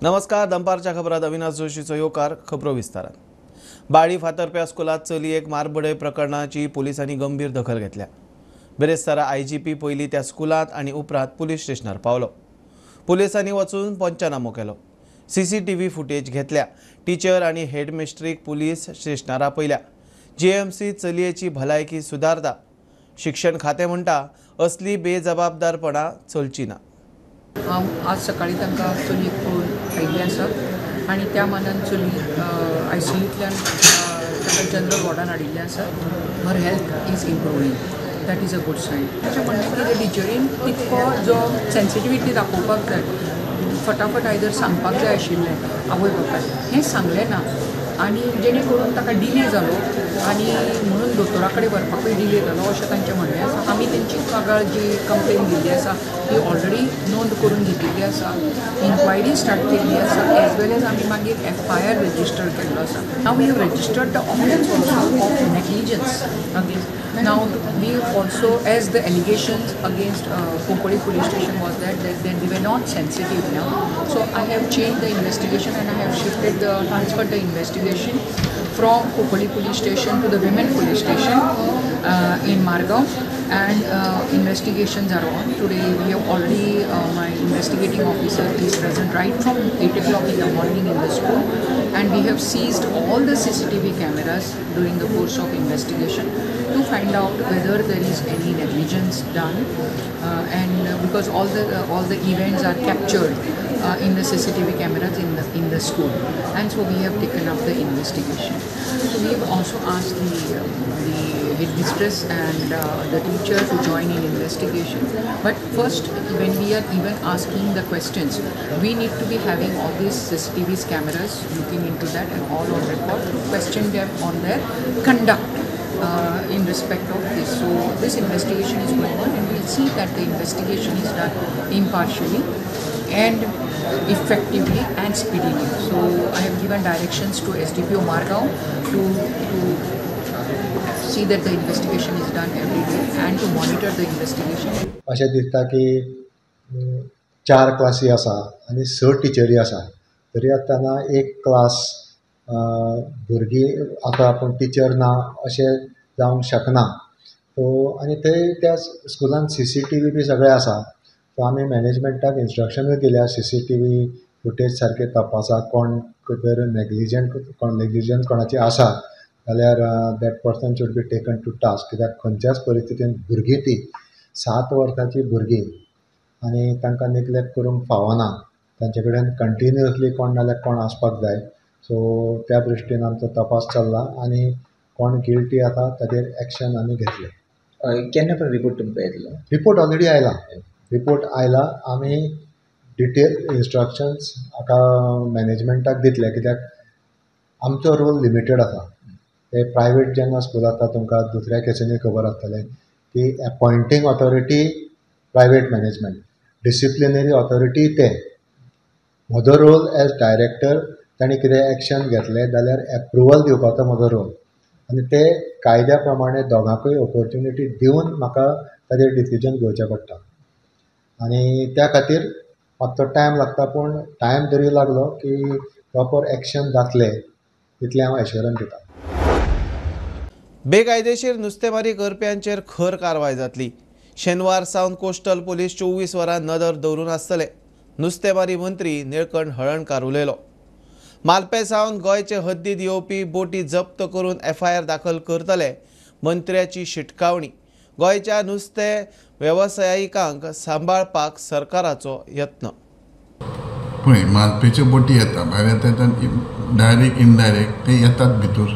नमस्कार. दनपारच्या खबरात अविनाश जोशीचो येवकार. खबरो विस्तारात. बाळी फातर्प्या स्कुलात चलयेक मारबडय प्रकरणाची पोलिसांनी गंभीर दखल घेतल्या. बेरेस्तारा IGP पयलीं त्या स्कुलात आणि उपरांत पुलीस स्टेशनार पावलो. पुलिसांनी वचून पंचनामो केलो. CCTV फुटेज घेतल्या. टीचर आणि हेडमिस्ट्रीक पुलीस स्टेशनार आपयल्या. JMC चलयेची भलायकी सुधारता. शिक्षण खातें म्हणटा असली बेजबाबदारपणां चलची ना. आज सकाळी तांकां चलयेक पळोवन आयिल्लें आसा आनी त्या मानान चली ICUंतल्यान ताका जनरल वॉर्डान हाडिल्लें आसा. Her health is improving. That is a good sign. ताचें म्हणणें कितें टिचरीन तितको जो सेन्सिटिविटी दाखोवपाक जाय, फटाफट आयदर सांगपाक जाय आशिल्लें आवय बापायक, हें सांगलें ना आनी जेणे करून ताका डिले जालो आनी म्हणून दोतोरा कडेन व्हरपाकूय डिले जालो अशें तांचें म्हणणें आसा. आमी तेंची कागाळ जी कंप्लेन दिल्ली आसा ती ऑलरेडी नोंद करून घेतिल्ली आसा. इन्क्वायरी स्टार्ट केल्ली आसा एज वेल एज आमी मागीर FIR रजिस्टर केल्लो आसा. Now we have registered the offence also of negligence against. Now we also, as the allegations against Kokoli police station was that they were not sensitive now. So I have changed the investigation and I have transferred the investigation from Kokoli police station to the women police station in Margao, and investigations are on. Today we have already, my investigating officer is present right from 8 o'clock in the morning in the school, and we have seized all the CCTV cameras during the course of investigation to find out whether there is any negligence done, and because all the events are captured in the CCTV cameras in the school, and so we have taken up the investigation. So we have also asked the headmistress and the teacher to join in investigation. But first, when we are even asking the questions, we need to be having all these CCTV cameras looking into that and all on record to question them on their conduct in respect of this. So this investigation is going on, and we'll see that the investigation is done impartially and effectively and speedily. So I have given directions to SDPO Margao to see that the investigation is done every day and to monitor the investigation. अशें दिसता की 4 classy आसा आनी 6 टिचरी आसा, तरी आसतना एक क्लास भुरगीं आतां पूण टिचर ना अशें जावंक शकना. सो आनी थंय त्या स्कुलान CCTV बी सगळें आसा. सो आमी मॅनेजमेंटाक इन्स्ट्रक्शनूय दिल्या CCTV फुटेज सारके तपासा. कोण जर नेग्लिजंट कोणाची आसा जाल्यार that person should be taken to task. कित्याक खंयच्याच परिस्थितीन भुरगीं ती 7 वर्सांची भुरगीं आनी तांकां नेग्लेक्ट करूंक फावना. तांचे कडेन कंटिन्युअसली कोण नाल्यार कोण आसपाक जाय. सो त्या दृश्टीन आमचो तपास चल्ला आनी कोण गिल्टी आसा ताचेर एक्शन आमी घेतले. केन्ना पण रिपोर्ट तुमकां येतलो? रिपोर्ट ऑलरेडी आयला. आमी डिटेल इन्स्ट्रक्शन्स हाका मॅनेजमेंटाक दितले, कित्याक आमचो रोल लिमिटेड आसा. ते प्रायवेट जेन्ना स्कूल आसता तुमकां दुसऱ्या केसींनी खबर आसतलें की appointing authority private management, disciplinary authority ते. म्हजो रोल एज डायरेक्टर, तांणी कितें एक्शन घेतलें जाल्यार एप्रुवल दिवपाचो म्हजो रोल, आनी ते कायद्या प्रमाणे दोगांकूय ऑपॉर्च्युनिटी दिवन म्हाका ताचेर डिसिजन घेवचें पडटा. आनी त्या खातीर मातसो टायम लागता, पूण टायम जरी लागलो की प्रॉपर एक्शन जातलें तितलें हांव एश्युरन्स दितां. बेकायदेशीर नुस्तेमारी करप्यांचेर खर कारवाय जातली. शेनवार सावन कोस्टल पोलीस 24 वरां नदर दवरून आसतले. नुस्तेमारी मंत्री निळकंठ हळर्णकार उलयलो. मालपे सावन गोंयचे हद्दीत येवपी बोटी जप्त करून FIR दाखल करतले. मंत्र्याची शिटकावणी. गोंयच्या नुस्तें वेवसायिकांक सांबाळपाक सरकाराचो यत्न. पळय, मालपेच्यो बोटी येता, भायर येता, डायरेक्ट इनडायरेक्ट ते येतात भितर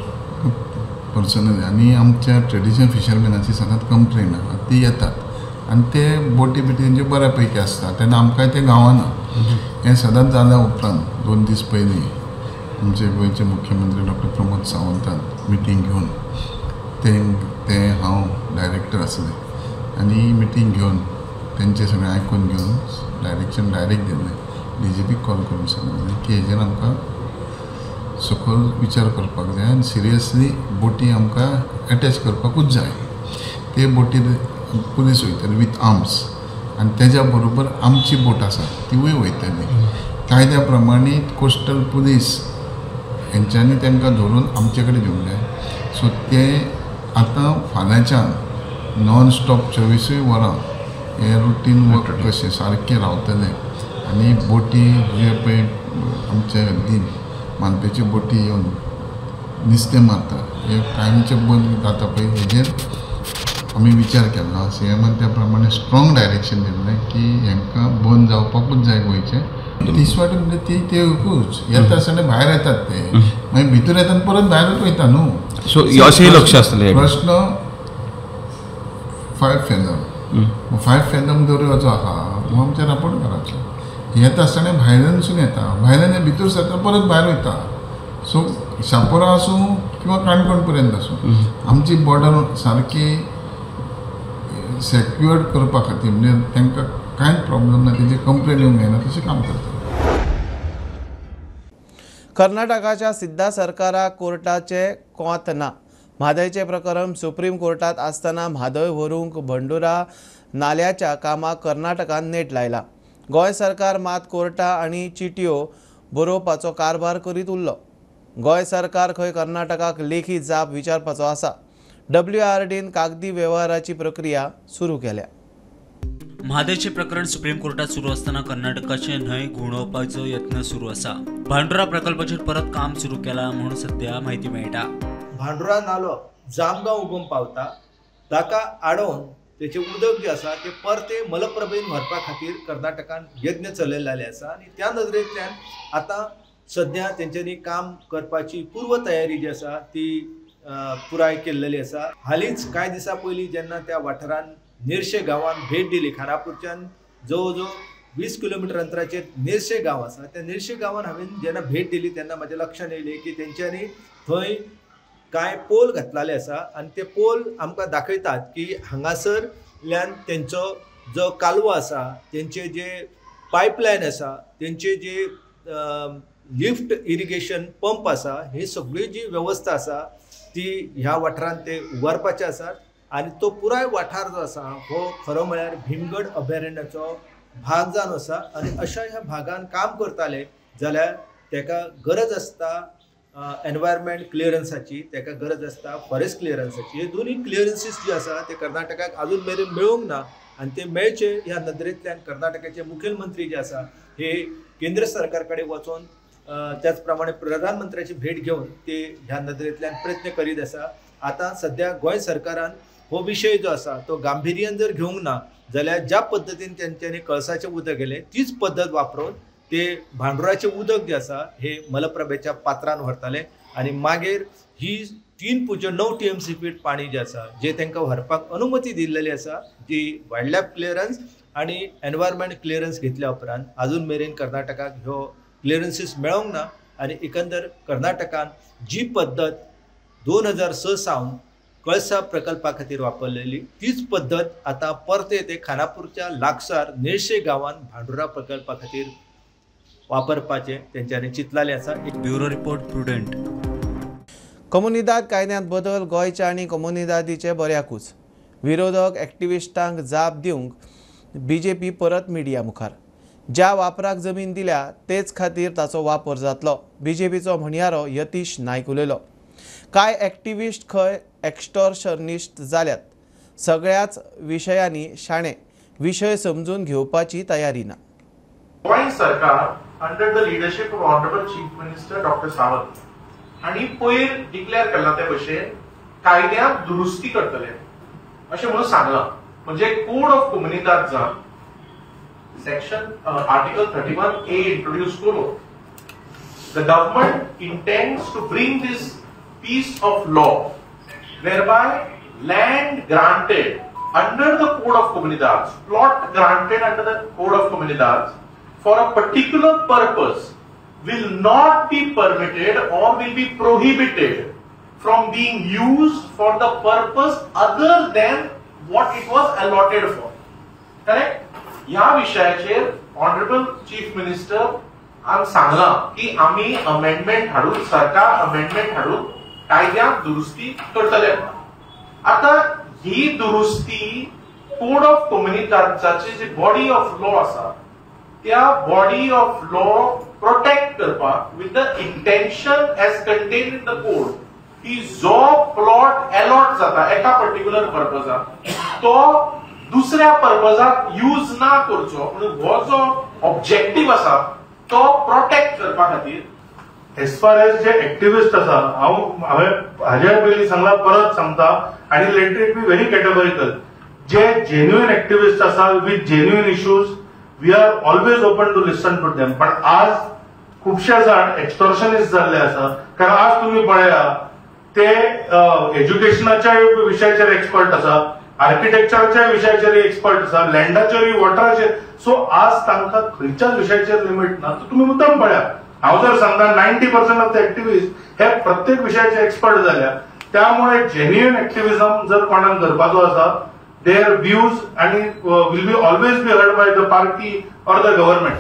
पर्सनली. आनी आमच्या ट्रेडिशनल फिशरमॅनाची सदांच कंप्लेन आसा, ती येतात आनी ते बोटी तेंचे बऱ्या पैकी आसता. तेन्ना आमकां ते गावना. हें सदांच जाल्या उपरांत 2 दीस पयलीं आमचे गोंयचे मुख्यमंत्री डॉ. प्रमोद सावंतान मिटींग घेवन ते हांव डायरेक्टर आसलें आनी मिटींग घेवन तेंचे सगळें आयकून घेवन डायरेक्शन डायरेक्ट दिल्लें. DGP कॉल करून सांगलें की हेजेर आमकां सखोल विचार करपाक जाय आनी सिरियसली बोटी आमकां एटॅच करपाकूच जाय. ते बोटीर पुलीस वयतली वीथ आर्म्स आनी तेज्या बरोबर आमची बोट आसा तिवूय वयतली. कायद्या प्रमाणीत कोस्टल पुलीस हेंच्यांनी तांकां धरून आमचे कडेन येवंक जाय. सो ते आतां फाल्यांच्यान नॉन स्टॉप 24 वरां हे रुटीन वर्क कशें सारकें रावतले आनी बोटी जे पळय आमचे हद्दीन मानपेच्यो बोटी येवन नुस्तें मारता हे कायमचे बंद जाता पळय हेजेर आमी विचार केल्लो. सीएमान त्या प्रमाणे स्ट्रॉंग डायरेक्शन दिल्लें की हांकां बंद जावपाकूच जाय गोंयचें. दिसवाटी म्हणजे ते येता आसतना भायर येतात ते मागीर भितर येतात परत भायरूच वयता न्हू. सो अशेंय लक्ष आसतलें. प्रश्न 5 फेदम 5 फेदम दर्यो जो आहा हो आमच्या रापणकाराचो. येता आसतना भायल्यानसून येता भायल्यान भितर सरता परत भायर वयता. सो शापोरा आसूं किंवा काणकोण पर्यंत आसूं आमची बॉर्डर सारकी सेक्युअर्ड करपा खातीर म्हणजे तांकां कांयच प्रॉब्लेम ना तेजे कंप्लेन येवंक जायना तशें काम करता. कर्नाटकाच्या सिद्धा सरकाराक कोर्टाचे कोंत ना. म्हादयचें प्रकरण सुप्रीम कोर्टात आसतना म्हादय व्हरूंक बंडुरा नाल्याच्या कामाक कर्नाटकान नेट लायला. गोंय सरकार मात कोर्टा आनी चिटयो बरोवपाचो कारभार करीत उरलो. गोंय सरकार खंय कर्नाटकाक लेखी जाप विचारपाचो आसा. WRDन कागदी व्यवहाराची प्रक्रिया सुरू केल्या. म्हादयचे प्रकरण सुप्रीम कोर्टात सुरू असताना कर्नाटकाचे न्हय घुंवडावपाचो यत्न सुरू असा. भांडुरा प्रकल्पाचेर परत काम सुरू केला म्हणून सध्या माहिती मेळटा. भांडुरा नालो जामगांव उगम पावता ताका आडोवन तेचे उदक जे आसा ते परते मलप्रभेन व्हरपा खातीर कर्नाटकान यत्न चलयल्ले आसा आनी त्या नदरेंतल्यान आतां सध्या तेंच्यांनी काम करपाची पूर्व तयारी जी आसा ती पुराय केल्लेली आसा. हालींच कांय दिसा पयलीं जेन्ना त्या वाठारान नेर्शे गांवांत भेट दिली खानापूरच्यान जवळ जवळ 20 किलोमिटर अंतराचेर नेर्शे गांव आसा. त्या नेर्शे गांवांत हांवें जेन्ना भेट दिली तेन्ना म्हाज्या लक्षांत येयलें की तेंच्यांनी थंय कांय पोल घातलेले आसा आनी ते पोल आमकां दाखयतात की हांगासरल्यान तेंचो जो कालवो आसा तेंचे जे पायपलायन आसा तेंचे जे लिफ्ट इरिगेशन पंप आसा ही सगळी जी वेवस्था आसा ती ह्या वाठारांत ते उबारपाचे आसात. आनी तो पुराय वाठार जो आसा हो खरो म्हळ्यार भीमगड अभयारण्याचो भाग जावन आसा. आनी अशा ह्या भागान काम करताले जाल्यार तेका गरज आसता एनवायरमेंट क्लियरन्साची, तेका गरज आसता फॉरेस्ट क्लियरन्साची. हे दोनूय क्लियरन्सीस जे आसा ते कर्नाटकाक अजून मेरेन मेळूंक ना आनी ते मेळचे ह्या नदरेंतल्यान कर्नाटकाचे मुखेलमंत्री जे आसा हे केंद्र सरकार कडेन वचून त्याच प्रमाणे प्रधानमंत्र्याची भेट घेवन ते ह्या नदरेंतल्यान प्रयत्न करीत आसा. आतां सध्या गोंय सरकारान हो विशय जो आसा तो गांभीर्यान जर घेवंक ना जाल्यार ज्या पद्दतीन तेंच्यांनी कळसाचें उदक गेलें तीच पद्दत वापरून ते भांडुराचें उदक जे आसा हे मलप्रभेच्या पात्रान व्हरताले आनी मागीर ही 3.9 TMC फीट पाणी जे आसा जे तांकां व्हरपाक अनुमती दिल्लेली आसा जी वायल्ड लायफ क्लियरन्स आनी एनवायरमेंट क्लियरन्स घेतल्या उपरांत अजून मेरेन कर्नाटकाक ह्यो क्लियरन्सीस मेळोंक ना. आनी एकंदर कर्नाटकान जी पद्दत 2006 सावन कळसा प्रकल्पा खातीर वापरलेली तीच पद्दत आतां परते ते खानापूरच्या लागसार नेर्शे गांवांत भांडुरा प्रकल्पा खातीर वापरपाचें तेंच्यांनी चिंतलेलें आसा. Bureau report prudent. कम्युनिदाद कायद्यांत बदल गोंयच्या आनी कम्युनिदादीचे बऱ्याकूच. विरोधक एक्टिविस्टांक जाप दिवंक BJP परत मिडिया मुखार. ज्या वापराक जमीन दिल्या तेच खातीर ताचो वापर जातलो BJPचो म्हणयारो यतीश नायक उलयलो. कांय एक्टिविस्ट खंय एक्स्टॉर्शनिस्ट जाल्यात. सगळ्याच विशयांनी शाणे विशय समजून घेवपाची तयारी ना. गोंय सरकार under the leadership of honourable chief minister doctor Sawant हांणी पयर डिक्लेअर केला ते भशेन कायद्यांत दुरुस्ती करतले अशें म्हणून सांगलां. म्हणजे code of comunidade Section Article 31A introduced to law. The government intends to bring this piece of law whereby land granted under the Code of Comunidades, plot granted under the Code of Comunidades for a particular purpose will not be permitted or will be prohibited from being used for the purpose other than what it was allotted for. Correct? ह्या विशयाचेर honourable chief minister हांवें सांगलां की आमी amendment हाडून सरकार amendment हाडून कायद्यांत दुरुस्ती करतले. आतां ही दुरुस्ती कोड ऑफ कम्युनिदादची जी बॉडी ऑफ लॉ आसा त्या बॉडी ऑफ लॉ प्रोटेक्ट करपाक with the intention as contain in the code की जो प्लॉट अलॉट जाता एका पर्टिक्युलर पर्पजाक तो दुसऱ्या पर्पजाक यूज ना करचो म्हणून हो जो ऑब्जेक्टिव्ह आसा तो प्रोटेक्ट करपा खातीर एज फार एज जे एक्टिविस्ट आसा हांवें हाज्या पयलीं सांगला परत सांगता आनी let it be very categorical जे जेन्युइन एक्टिविस्ट आसा with genuine issues we are always open to listen to them पण आज खुबशे जाण एक्सटॉर्शनिस्ट जाल्ले आसा कारण आज तुम्ही पळया ते एज्युकेशनाच्या विशयाचेर एक्सपर्ट आसा आर्किटेक्चराच्या विशयाचेर एक्सपर्ट आसा लँडाचेर वॉटराचेर सो आज तांकां खंयच्याच विशयाचेर लिमीट ना तुम्ही मुद्दम पळया हांव जर सांगता 90% ऑफ द एक्टिविस्ट हे प्रत्येक विशयाचे एक्सपर्ट जाल्या त्यामुळे जेन्युइन एक्टिविजम जर कोणाक करपाचो आसा देअर व्ह्यूज आणि will be always be heard by the party or the government.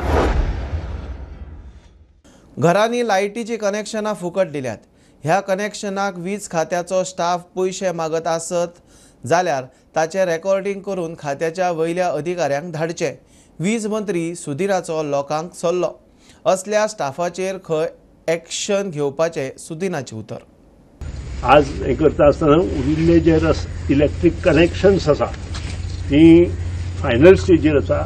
घरांनी लायटीची कनेक्शनां फुकट दिल्यात. ह्या कनेक्शनाक वीज खात्याचो स्टाफ पयशे मागत आसत जाल्यार ताचे रेकॉर्डिंग करून खात्याच्या वयल्या अधिकाऱ्यांक धाडचे. वीज मंत्री सुदिनाचो लोकांक सल्लो. असल्या स्टाफाचेर खंय एक्शन घेवपाचे सुदिनाचे उतर. आज हे करता आसतना उरिल्ले जे इलेक्ट्रीक कनेक्शन्स आसा ती फायनल स्टेजीर आसा.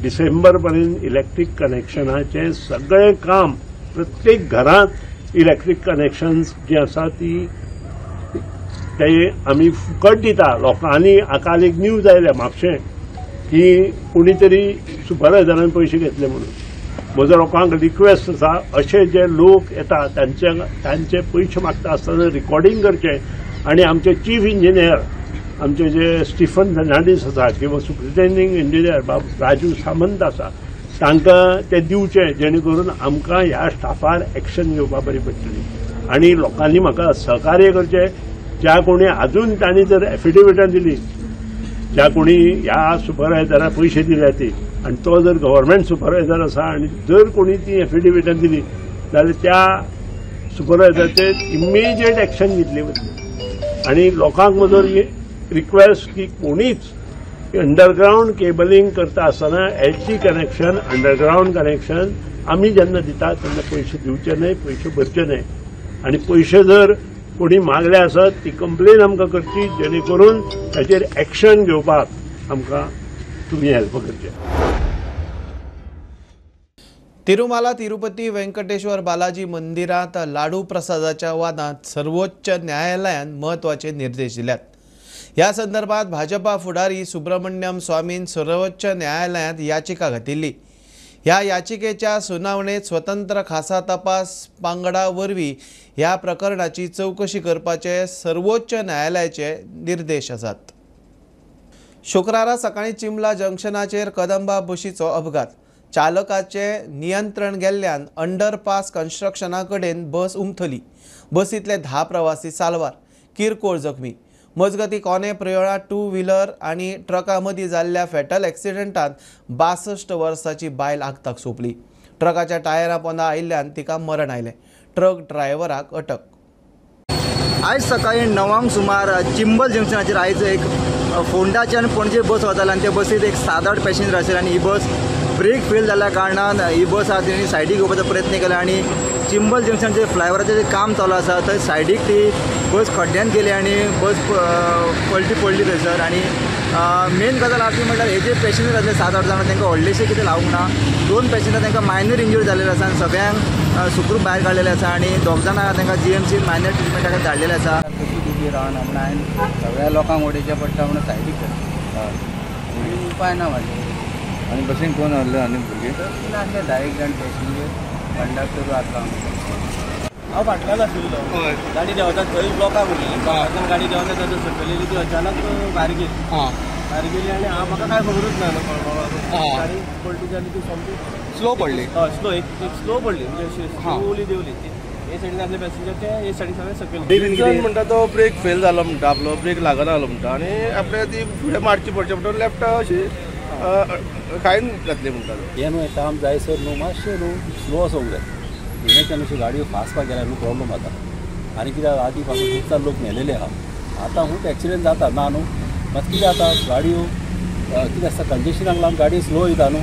डिसेंबर पर्यंत इलेक्ट्रीक कनेक्शनाचे सगळें काम प्रत्येक घरांत इलेक्ट्रीक कनेक्शन्स जी आसा ती ते आमी फुकट दिता. लोकांनी आकाल एक न्यूज आयल्या म्हापशें की कोणी तरी सुपरवायझरान पयशे घेतले म्हणून. म्हजो लोकांक रिक्वेस्ट आसा अशे जे लोक येता तांचे पयशे मागता आसतना रिकॉर्डिंग करचें आनी आमचे चीफ इंजिनियर आमचे जे स्टीफन फर्नांडीस आसा किंवा सुपरिटेंडिंग इंजिनियर बाब राजू सामंत आसा तांकां ते दिवचे जेणे करून आमकां ह्या स्टाफार एक्शन घेवपाक बरी पडटली. आनी लोकांनी म्हाका सहकार्य करचें. ज्या कोणी अजून तांणी जर एफिडेविटां दिली ज्या कोणी ह्या सुपरवायझराक पयशे दिल्या ती आनी तो जर गव्हर्नमेंट सुपरवायझर आसा आनी जर कोणी ती एफिडेविटां दिली जाल्यार त्या सुपरवायझराचेर इमिजिएट एक्शन घेतली वतली. आनी लोकांक म्हजो रिक्वेस्ट की कोणीच अंडरग्रावंड केबलिंग करता आसतना एचडी कनेक्शन अंडरग्रावंड कनेक्शन आमी जेन्ना दिता तेन्ना पयशे दिवचे न्हय पयशे भरचे न्हय. आनी पयशे जर कोणी मागले आसत ती कंप्लेन आमकां करची जेणे करून ताचेर एक्शन घेवपाक आमकां तुमी हेल्प करचे. तिरुमाला तिरुपती वेंकटेश्वर बालाजी मंदिरात लाडू प्रसादाच्या वादांत सर्वोच्च न्यायालयान महत्वाचे निर्देश दिल्यात. ह्या संदर्भात भाजपा फुडारी सुब्रमण्यम स्वामीन सर्वोच्च न्यायालयात याचिका घातिल्ली. ह्या याचिकेच्या सुनावणेत स्वतंत्र खासा तपास पंगडा वरवीं ह्या प्रकरणाची चौकशी करपाचे सर्वोच्च न्यायालयाचे निर्देश आसात. शुक्रारा सकाळी चिंबला जंक्शनाचेर कदंबा बशीचो अपघात. चालकाचे नियंत्रण गेल्ल्यान अंडरपास कन्स्ट्रक्शना कडेन बस उमथली. बसींतले 10 प्रवासी साल्वार. किरकोळ जखमी. मजगती कोणे प्रयोळा 2 व्हीलर आनी ट्रका मदीं जाल्ल्या फॅटल एक्सिडेंटांत 62 वर्साची बायल आगताक सोंपली. ट्रकाच्या टायरा पोंदा आयिल्ल्यान तिका मरण आयलें. ट्रक ड्रायव्हराक अटक. आयज सकाळी 9 सुमार चिंबल जंक्शनाचेर आयज एक फोंडाचे आनी पणजे बस वताली आनी त्या बसींत एक 7-8 पॅसेंजर आशिल्ले आनी ही बस ब्रेक फेल जाल्ल्या कारणान ही बस आहा तेणी सायडीक घेवपाचो प्रयत्न केलो आनी चिंबल जंक्शनाचेर फ्लायओवराचेर जे काम चालू आसा थंय सायडीक ती बस खड्ड्यान गेली आनी बस पडली थंयसर. आनी मेन गजाल आसा ती म्हणल्यार हे जे पॅसेंजर आसले 7-8 जाणां तांकां व्हडलेशें कितें लावंक ना. 2 पॅसेंजर तांकां मायनर इंज्युरी जाल्लेले आसा आनी सगळ्यांक सुखरूप भायर काडलेले आसा आनी 2 जाणां तांकां जीएमसी मायनर ट्रिटमेंटा खातीर धाडलेले आसा. कशी रावना म्हणून हांवें सगळ्या लोकांक उडोवचें पडटा म्हणून सायडीक करता. उपाय ना म्हाजे. आनी बसीन कोण आहले आनी भुरगे आसले 10 जाण पॅसेंजर कंडक्टर आसलो. हांव फाटल्यान आशिल्लो. गाडी देंवता थंय ब्लॉकाक उरली. गाडी देंवता तेन्ना सकयलेली ती अचानक भायर गेली आनी हांव म्हाका कांय खबरूच ना गाडी पडली जाली ती सामकी स्लो पडली. स्लो एक स्लो पडली म्हणजे अशी स्लोली देंवली. हे सायडीन आसले पॅसेंजर ते हे सायडीन सगळे सकयल. रिजन म्हणटा तो ब्रेक फेल जालो म्हणटा आपलो ब्रेक लागना जालो म्हणटा आनी आपल्या ती फुडें मारची पडचे म्हणटा लेफ्ट अशी खायन घातली म्हणटा. हे न्हू काम जायसर न्हू मातशें न्हू स्लो आसूंक जाय. हिंगाच्यान अशी गाडयो फास्ट गेल्यार न्हू प्रॉब्लम जाता. आनी कित्याक आदी पासून खूब सार लोक मेलेले आहा. आतां खूब एक्सिडेंट जाता ना न्हू. मात कितें जाता गाडयो कितें आसता कंजेशनाक लागून गाडी स्लो वयता न्हू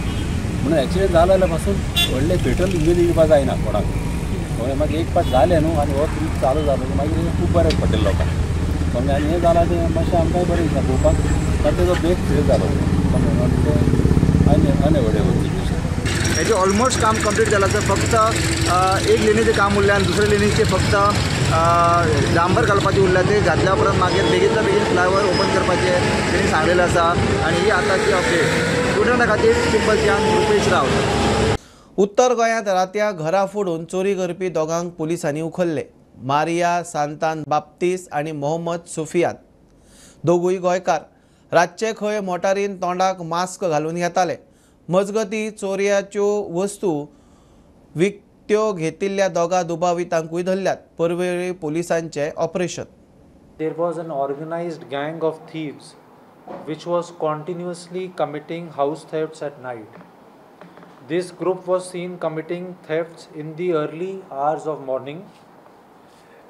म्हणून एक्सिडेंट जालो जाल्यार पासून व्हडले पेट्रोल इंजिन दिवपाक जायना कोणाक कळ्ळें मागीर एक पास जालें न्हू आनी हो ट्रीप चालू जालो मागीर खूब बरें पडटलें लोकांक कळ्ळें आनी हें जालां तें मातशें आमकांय बरें दिसता पळोवपाक पण तेजो ब्रेक फेल जालो अनएवॉयडेबल सिच्युएशन हेजें ऑलमोस्ट काम कंप्लीट जालां तर फक्त एक लेनीचें काम उरलें आनी दुसऱ्या लेनीचें फक्त डांबर घालपाचें उरलें तें घातल्या उपरांत मागीर बेगींतल्या बेगीन फ्लायओव्हर ओपन करपाचें तेणी सांगलेलें आसा आनी ही आतांची अपडेट स्टुडंटा खातीर चिंबलच्यान रुपेश राव. उत्तर गोंयांत रातया घरा फोडून चोरी करपी दोगांक पुलिसांनी उखल्ले. मारिया सांतान बाप्तीस आनी मोहम्मद सुफियान दोगूय गोंयकार रातचे खंय मोटारीन तोंडाक मास्क घालून येताले. मजगती चोरयाच्यो वस्तू विकत्यो घेतिल्ल्या दोगा दुबावितांकूय धरल्यात. परवेळी पुलिसांचे operation. There was an organized gang of thieves which was continuously committing house thefts at night. This group was seen committing thefts in the early hours of morning,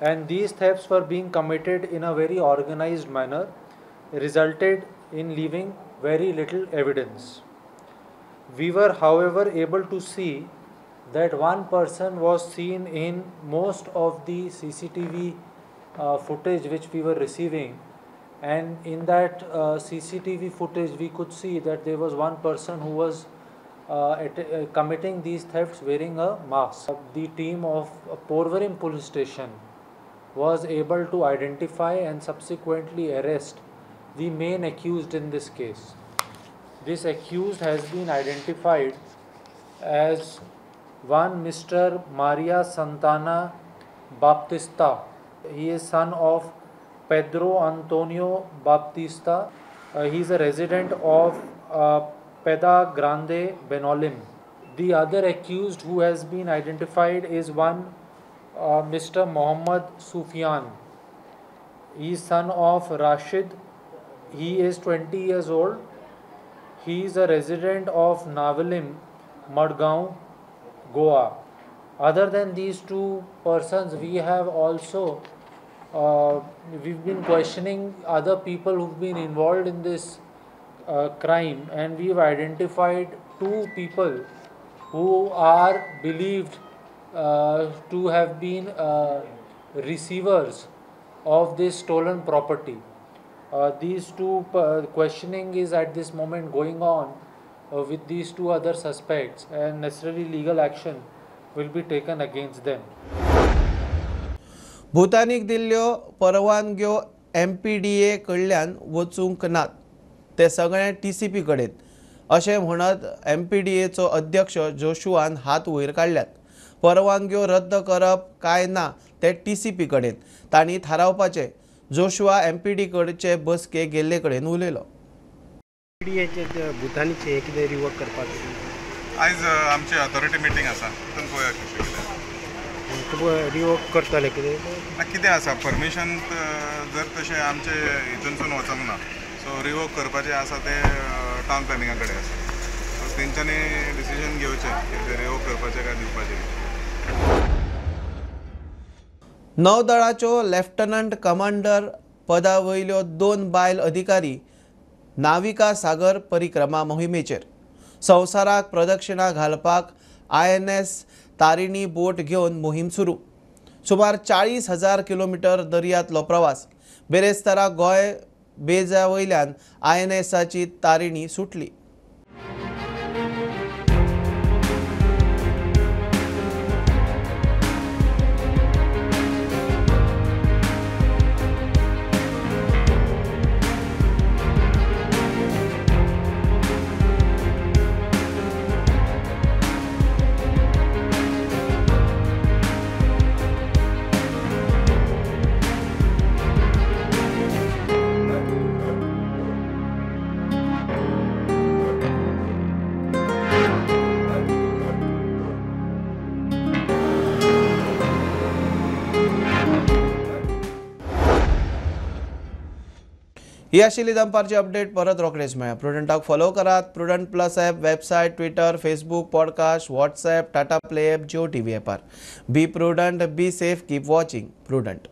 and these thefts were being committed in a very organized manner, resulted in leaving very little evidence. We were, however, able to see that one person was seen in most of the CCTV footage which we were receiving, and in that CCTV footage we could see that there was one person who was committing these thefts wearing a mask. The team of Porvorim police station was able to identify and subsequently arrest the main accused in this case. This accused has been identified as one Mr. Maria Santana Baptista. He is son of Pedro Antonio Baptista. He is a resident of Peda Grande Benolim. The other accused who has been identified is one Mr. Mohammad Sufyan. He is son of Rashid. He is 20 years old. He is a resident of Navalim, Madgaon, Goa. Other than these two persons, we have also we've been questioning other people who've been involved in this crime, and we've identified two people who are believed to have been receivers of this stolen property. These two questioning is at this moment going on with these two other suspects, and necessary legal action will be taken against them. भूतानीक दिल्ल्यो परवानग्यो MPDA कडल्यान वचूंक नात ते सगळे TCP कडेन अशें म्हणत MPDAचो अध्यक्ष जोशुआन हात वयर काडल्यात. परवानग्यो रद्द करप काय ना ते TCP कडेन तांणी थारावपाचें. जोशुआ MPD कडचे बसके गेल्ले कडेन उलयलो. भूतानीचे कितें रिवर्क करपाक आयज आमची अथॉरिटी मिटींग आसा तितून पळोवया कशें कितें रिवर्क करतले कितें कितें आसा परमिशन जर तशें आमचे हितूनसून वचोंक ना सो रिवर्क करपाचें आसा तें टावन प्लॅनिंगा कडेन आसा सो तेंच्यांनी डिसिजन घेवचें की ते रिवर्क करपाचें काय दिवपाचें. नौदळाच्यो लेफ्टनंट कमांडर पदा वयल्यो 2 बायल अधिकारी नाविका सागर परिक्रमा मोहिमेचेर. संवसाराक प्रदक्षिणा घालपाक INS तारिणी बोट घेवन मोहीम सुरू. सुमार 40,000 किलोमीटर दर्यांतलो प्रवास. बेरेस्तारा गोंय बेजा वयल्यान INSची तारिणी सुटली. ही आशिल्ली दनपारची अपडेट. परत रोखडेच मेळया. प्रुडंटाक फॉलो करात. Prudent plus app, website, Twitter, Facebook, podcast, WhatsApp, Tata Play app, Jio TV ॲपार. Be Prudent, be safe, keep watching prudent.